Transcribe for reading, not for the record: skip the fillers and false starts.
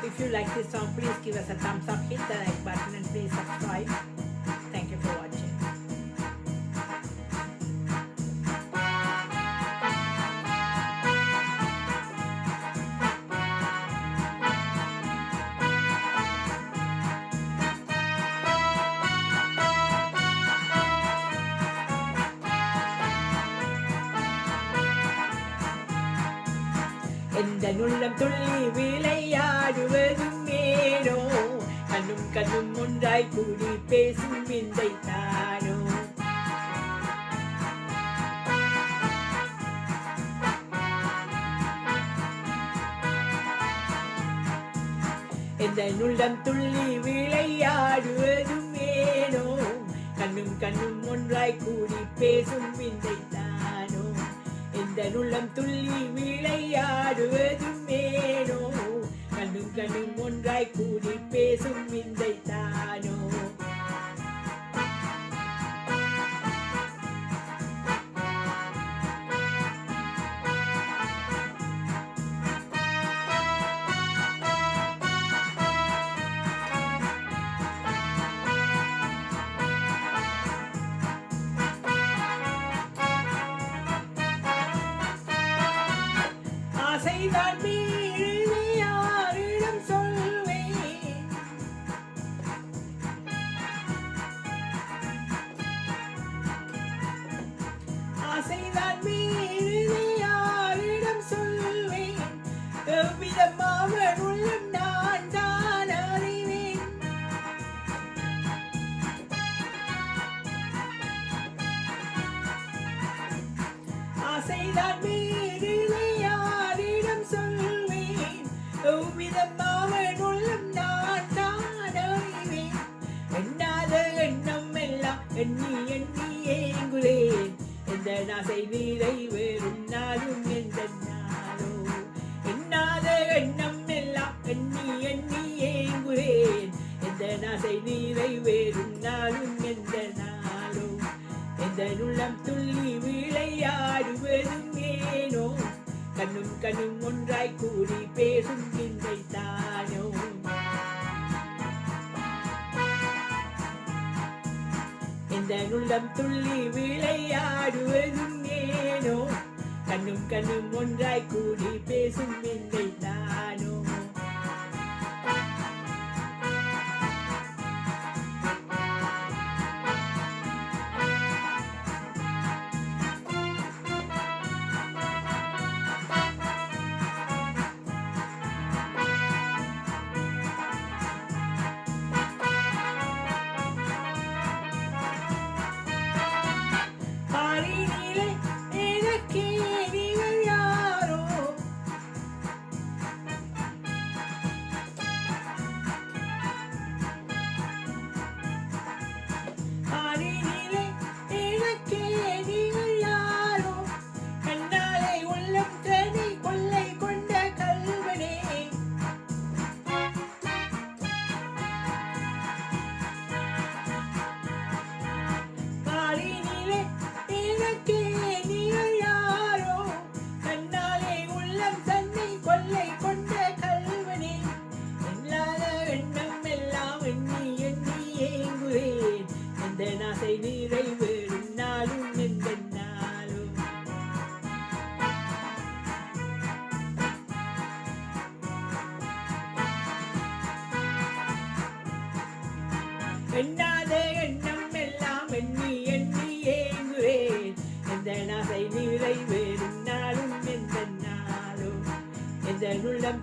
If you like this song, please give us a thumbs up, hit the like button and please subscribe. Thank you for watching. எந்த உள்ளம் துள்ளி விளையாடுவதும் ஏனோ கண்ணும் கண்ணும் ஒன்றாய் கூடி பேசும் விந்தை தானோ எந்த உள்ளம் துள்ளி விளையாடுவதும் ஏனோ கண்ணும் கண்ணும் ஒன்றாய் கூடி பேசும் விந்தை தானோ இந்த உள்ளம் துள்ளி விளையாடுவதும் ஏனோ கண்ணும் கண்ணும் ஒன்றாய் கூடி பேசும் விந்தை தானோ ஆசைதான் மீறி யாரிடம் சொல்வேன் ஆசைதான் மீறி யாரிடம் சொல்வேன் எவ்விதமாக உள்ளம் நான் தான் அறிவேன் ஆசைதான் மீறி உள்ளம் நான் தான் அறிவேன் எண்ணாத எண்ணம் எல்லாம் எண்ணி எண்ணி ஏங்குறேன் எந்த நாசை நிறைவேறும் நாளும் எந்த நாளோ எண்ணாத எண்ணம் எல்லாம் எண்ணி எண்ணி ஏங்குறேன் எந்த நாசை நிறைவேறும் நாளும் எந்த நாளோ எந்த உள்ளம் துள்ளி விளையாடுவதும் ஏனோ கண்ணும் கண்ணும் ஒன்றாய் கூடி பேசும் விந்தை தானோ இந்த உள்ளம் துள்ளி விளையாடுவதும் ஏனோ கண்ணும் கண்ணும் ஒன்றாய் கூடி பேசும் விந்தை தானோ நாசை நிறைவேறும் நாளும் எந்த நாளும் எண்ணாத எண்ணம் எல்லாம் எண்ணி எண்ணி ஏங்குறேன் எந்த நாசை நிறைவேறும் நாளும் எந்த நாளும் எந்த உள்ளம்